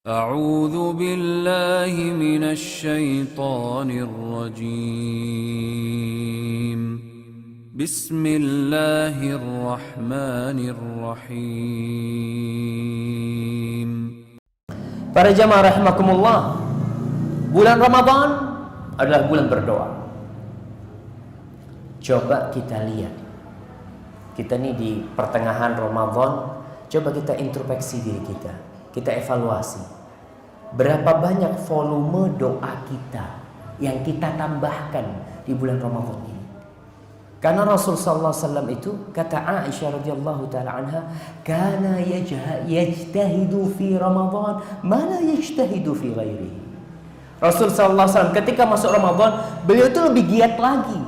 أعوذ بالله من الشيطان الرجيم بسم الله الرحمن الرحيم. Para jamaah rahimakumullah, bulan Ramadan adalah bulan berdoa. Coba kita lihat, kita nih di pertengahan Ramadan, coba kita introspeksi diri kita, kita evaluasi. Berapa banyak volume doa kita yang kita tambahkan di bulan Ramadan ini? Karena Rasul sallallahu alaihi wasallam itu, kata Aisyah radhiyallahu taala anha, kana yajtahidu fi Ramadan ma la yajtahidu fi ghairihi. Rasul sallallahu alaihi wasallam ketika masuk Ramadan, beliau itu lebih giat lagi,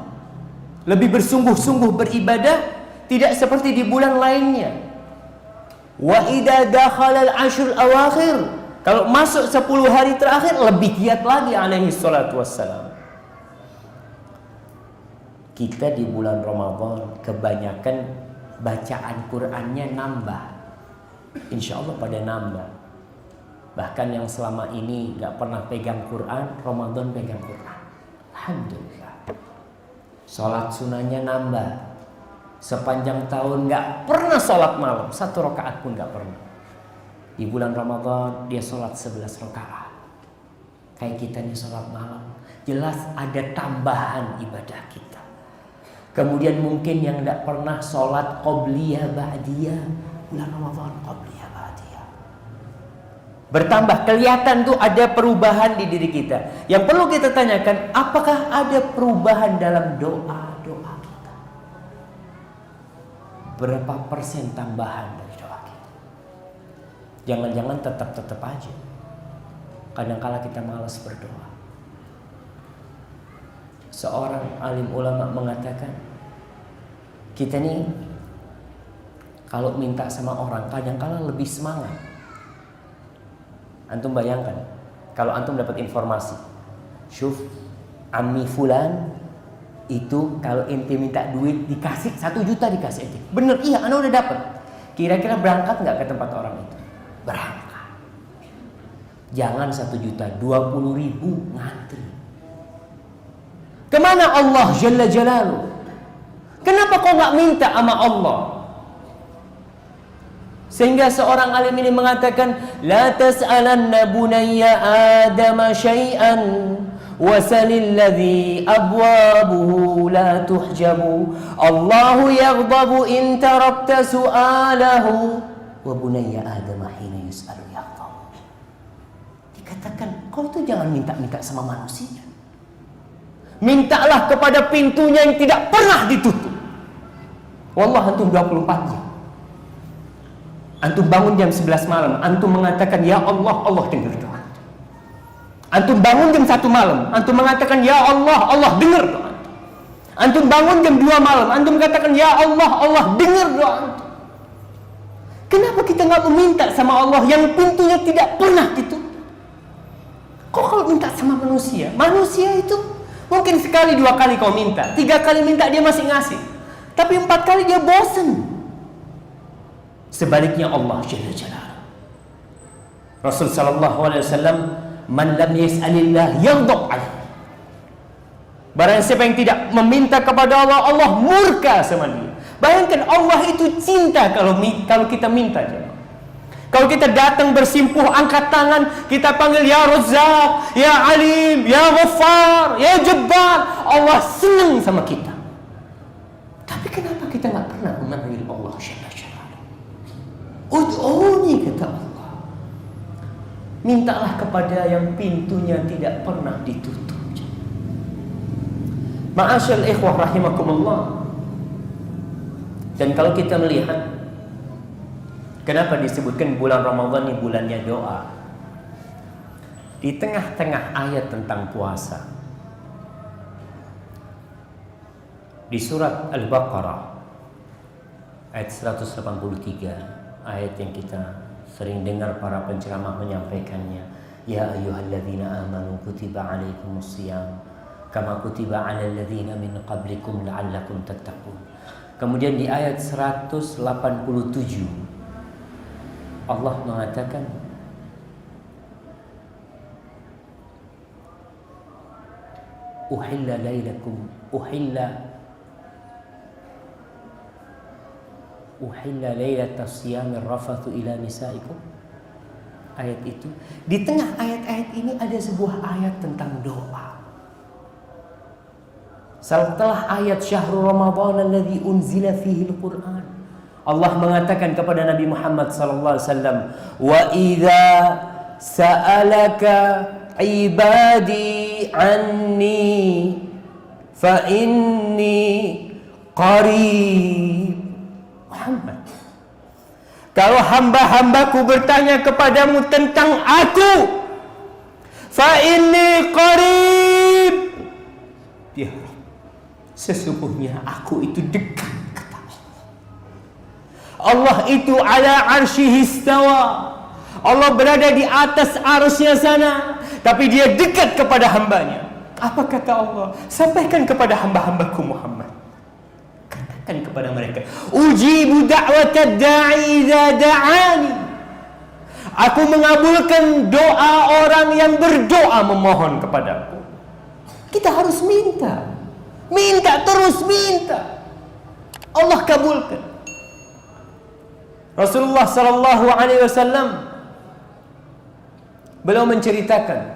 lebih bersungguh-sungguh beribadah, tidak seperti di bulan lainnya. Wa idza dakhala al-ashr al-awakhir, kalau masuk 10 hari terakhir lebih giat lagi alaihi salatu wassalam. Kita di bulan Ramadan kebanyakan bacaan Qur'annya nambah. Insya Allah pada nambah. Bahkan yang selama ini gak pernah pegang Qur'an, Ramadan pegang Qur'an. Alhamdulillah. Sholat sunahnya nambah. Sepanjang tahun gak pernah sholat malam, 1 rakaat pun gak pernah. Di bulan Ramadan dia sholat 11 rakaat. Kayak kita nih sholat malam, jelas ada tambahan ibadah kita. Kemudian mungkin yang tidak pernah sholat qobliyah ba'diyah, bulan Ramadan qobliyah ba'diyah bertambah, kelihatan tuh ada perubahan di diri kita. Yang perlu kita tanyakan, apakah ada perubahan dalam doa-doa kita? Berapa persen tambahan dari doa kita? Jangan-jangan tetap aja kadang-kala kita malas berdoa. Seorang alim ulama mengatakan, kita nih kalau minta sama orang kadang-kala lebih semangat. Antum bayangkan, kalau antum dapat informasi, syuf ammi fulan itu kalau ente minta duit dikasih 1 juta dikasih ente. Bener, iya, anda udah dapat. Kira-kira berangkat nggak ke tempat orang itu? Berangkat. Jangan 1 juta, 20.000 ngantri. Kemana Allah Jalla Jalaluh? Kenapa kau nggak minta sama Allah? Sehingga seorang alim ini mengatakan, la tas'alanna bunayya adama syai'an wasalil ladzi abwabuhu la tuhjabu. Allahu yaghdabu in tarakta su'alahu wa bunayya adama hina yus'alu yaghdabu. Dikatakan, kau itu jangan minta-minta sama manusia. Mintalah kepada pintunya yang tidak pernah ditutup. Wallah, antum 24 jam. Antum bangun jam 11 malam, antum mengatakan ya Allah, Allah dengar doa. Antum bangun jam 1 malam, antum mengatakan ya Allah, Allah dengar doa. Antum bangun jam 2 malam, antum mengatakan ya Allah, Allah dengar doa. Kenapa kita nggak meminta sama Allah yang pintunya tidak pernah ditutup? Kok kalau minta sama manusia? Manusia itu mungkin sekali 2 kali kau minta, 3 kali minta dia masih ngasih, tapi 4 kali dia bosan. Sebaliknya Allah Jalla Jalaluh, Rasul sallallahu alaihi wasallam, man lam yas'alillah yaghdab alaihi. Barang siapa yang tidak meminta kepada Allah, Allah murka sama dia. Bayangkan, Allah itu cinta kalau kita minta. Kalau kita datang bersimpuh, angkat tangan, kita panggil ya Razzaq, ya Alim, ya Ghaffar, ya Jabbar, Allah senang sama kita. Tapi kenapa kita nggak pernah memanggil Allah Jalla Jalaluh? Ud'uni, kata Allah, mintalah kepada yang pintunya tidak pernah ditutup. Ma'asyal ikhwah rahimakumullah. Dan kalau kita melihat, kenapa disebutkan bulan Ramadan ini bulannya doa? Di tengah-tengah ayat tentang puasa, di surat Al-Baqarah ayat 183, ayat yang kita sering dengar para penceramah menyampaikannya, ya ayyuhalladzina amanu kutiba alaikumusiyam kama kutiba alal ladzina min qablikum la'allakum tattaqun. Kemudian di ayat 187 Allah mengatakan, Uhilla lailakum uhilla lailatas siyamir rafathu ila nisaikum. Ayat itu, di tengah ayat-ayat ini ada sebuah ayat tentang doa. Setelah ayat syahrul Ramadan alladzi unzila fihi al-Qur'an, Allah mengatakan kepada Nabi Muhammad sallallahu alaihi wasallam, "Wa idza sa'alaka ibadi anni fa inni qarib." Muhammad, kalau hamba-hambaku bertanya kepadamu tentang aku, fa inni qarib, ya, sesungguhnya aku itu dekat, kata Allah. Allah itu ala arsyihi istawa. Allah berada di atas arsy-Nya sana, tapi dia dekat kepada hambanya. Apa kata Allah? Sampaikan kepada hamba-hambaku Muhammad. Katakan kepada mereka, ujibu da'watad da'i idza da'ani. Aku mengabulkan doa orang yang berdoa memohon kepadaku. Kita harus minta. Minta, terus minta. Allah kabulkan. Rasulullah sallallahu alaihi wasallam beliau menceritakan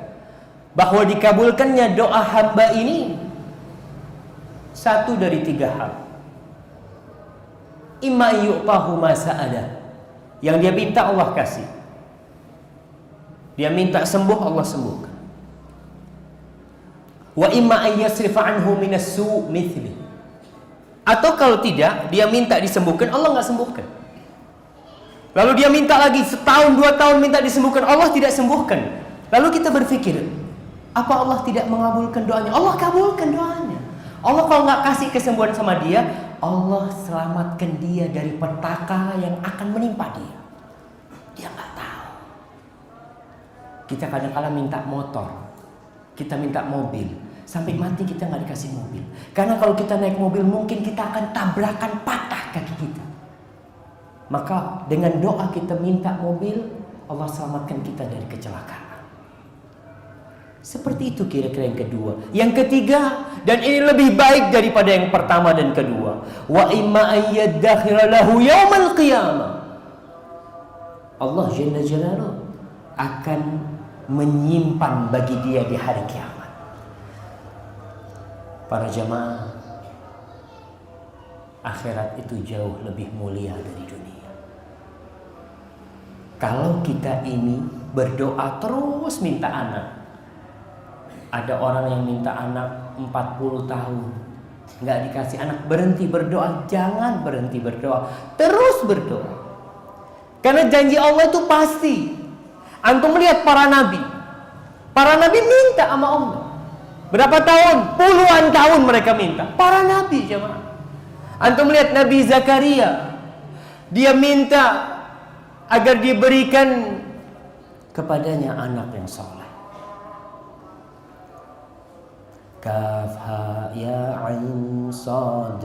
bahwa dikabulkannya doa hamba ini satu dari tiga hal. Imma yu'tahu ma sa'ala, yang dia minta Allah kasih. Dia minta sembuh, Allah sembuhkan. Wa imma an yasrifa anhu minas su' mithli, atau kalau tidak, dia minta disembuhkan, Allah enggak sembuhkan. Lalu dia minta lagi setahun, 2 tahun minta disembuhkan, Allah tidak sembuhkan. Lalu kita berpikir, apa Allah tidak mengabulkan doanya? Allah kabulkan doanya. Allah kalau nggak kasih kesembuhan sama dia, Allah selamatkan dia dari petaka yang akan menimpa dia. Dia nggak tahu. Kita kadang-kadang minta motor, kita minta mobil, sampai mati kita nggak dikasih mobil. Karena kalau kita naik mobil mungkin kita akan tabrakan, patah kaki kita. Maka dengan doa kita minta mobil, Allah selamatkan kita dari kecelakaan. Seperti itu kira-kira yang kedua. Yang ketiga, dan ini lebih baik daripada yang pertama dan kedua, wa imma ayyadakhira lahu yaumal qiyamah. Allah Jalla Jalaluhu akan menyimpan bagi dia di hari kiamat. Para jamaah, akhirat itu jauh lebih mulia dari dunia. Kalau kita ini berdoa terus minta anak. Ada orang yang minta anak 40 tahun, nggak dikasih anak, berhenti berdoa. Jangan berhenti berdoa, terus berdoa. Karena janji Allah itu pasti. Antum lihat para nabi minta sama Allah. Berapa tahun? Puluhan tahun mereka minta. Para nabi, jemaah. Antum lihat Nabi Zakaria, dia minta agar diberikan kepadanya anak yang saleh. Kaf ha ya ain sad,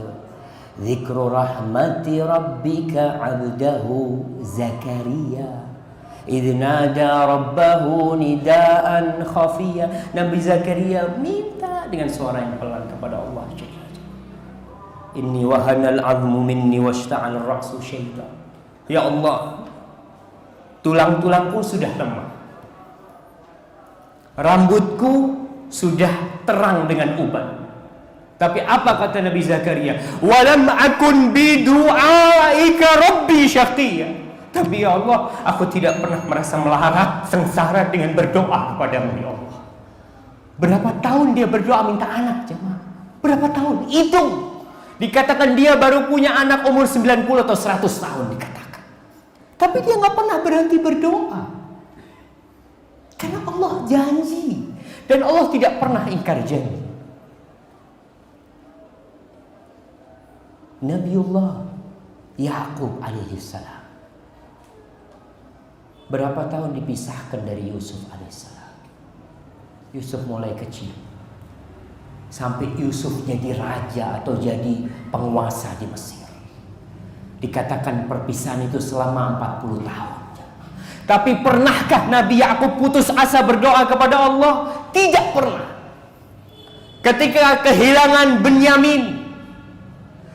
dzikru rahmati rabbika 'abdahu Zakaria idh nada rabbahu nidaan khafiyya. Nabi Zakaria minta dengan suara yang pelan kepada Allah. Inni wahanal 'azmu minni washta'al ra'su syaiba. Ya Allah, tulang-tulangku sudah lemah, rambutku sudah terang dengan uban. Tapi apa kata Nabi Zakaria? Walam akun bidu'aika rabbi syaqiyya. Tapi ya Allah, aku tidak pernah merasa melarat sengsara dengan berdoa kepadamu ya Allah. Berapa tahun dia berdoa minta anak, jemaah? Berapa tahun? Hitung. Dikatakan dia baru punya anak umur 90 atau 100 tahun dikatakan. Tapi dia nggak pernah berhenti berdoa. Karena Allah janji. Dan Allah tidak pernah ingkar janji. Nabiullah Yaqub alaihi salam, berapa tahun dipisahkan dari Yusuf alaihissalam. Yusuf mulai kecil sampai Yusuf jadi raja atau jadi penguasa di Mesir. Dikatakan perpisahan itu selama 40 tahun. Tapi pernahkah Nabi Yaqub putus asa berdoa kepada Allah? Tidak pernah. ketika kehilangan Benyamin,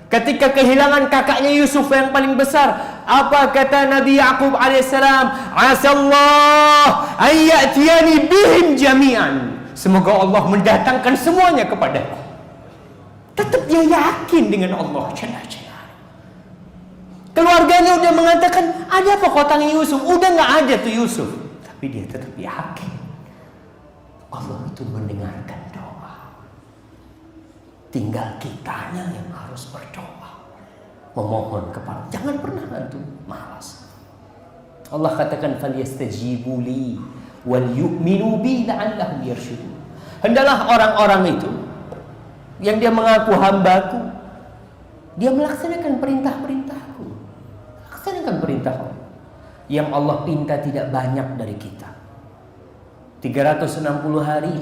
ketika kehilangan kakaknya Yusuf yang paling besar, apa kata Nabi Yaqub alaihissalam? Asallah an ya'tiyani bihim jami'an. Semoga Allah mendatangkan semuanya kepadaku. Tetap dia yakin dengan Allah. Keluarganya udah mengatakan, ada apa kau tanya Yusuf? Udah gak ada tuh Yusuf. Tapi dia tetap yakin Allah itu mendengarkan doa. Tinggal kitanya yang harus berdoa, memohon kepada. Jangan pernah antum malas. Allah katakan, falyastajibu li wal yu'minu bi la'allahum yarshudun. Hendaklah orang-orang itu yang dia mengaku hambaku, dia melaksanakan perintah-perintahku, laksanakan perintah Allah. Yang Allah pinta tidak banyak dari kita. 360 hari.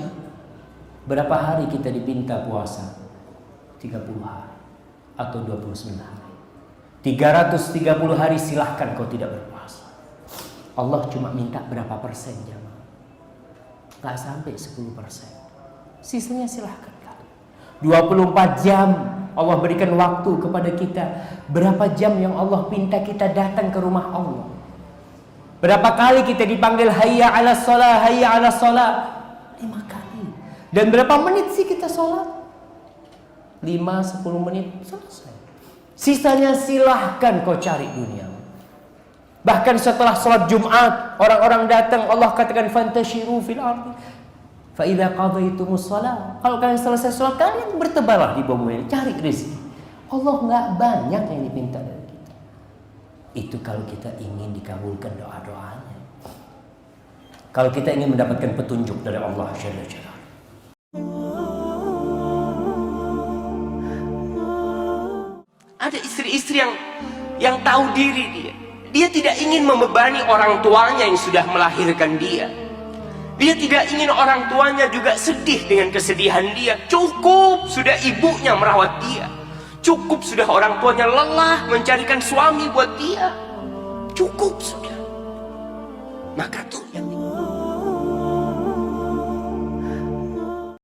Berapa hari kita dipinta puasa? 30 hari atau 29 hari. 330 hari silahkan kau tidak berpuasa. Allah cuma minta berapa persen jamaah? Gak sampai 10%. Sisanya silahkan. 24 jam Allah berikan waktu kepada kita. Berapa jam yang Allah pinta kita datang ke rumah Allah? Berapa kali kita dipanggil hayya 'alas shalah, hayya 'alas shalah? 5 kali. Dan berapa menit sih kita sholat? 5-10 menit selesai. Sisanya silahkan kau cari dunia. Bahkan setelah sholat Jumat, orang-orang datang, Allah katakan fantashiru fil ardi fa idza qadaytumus shalah. Kalau kalian selesai sholat, kalian bertebaranlah di bumi ini, cari rezeki. Allah enggak banyak yang diminta dari kita. Itu kalau kita ingin dikabulkan doa-doanya. Kalau kita ingin mendapatkan petunjuk dari Allah Jalla Jalla. Ada istri-istri yang tahu diri dia. Dia tidak ingin membebani orang tuanya yang sudah melahirkan dia. Dia tidak ingin orang tuanya juga sedih dengan kesedihan dia. Cukup sudah ibunya merawat dia. Cukup sudah orang tuanya lelah mencarikan suami buat dia. Cukup sudah. Maka tuh yang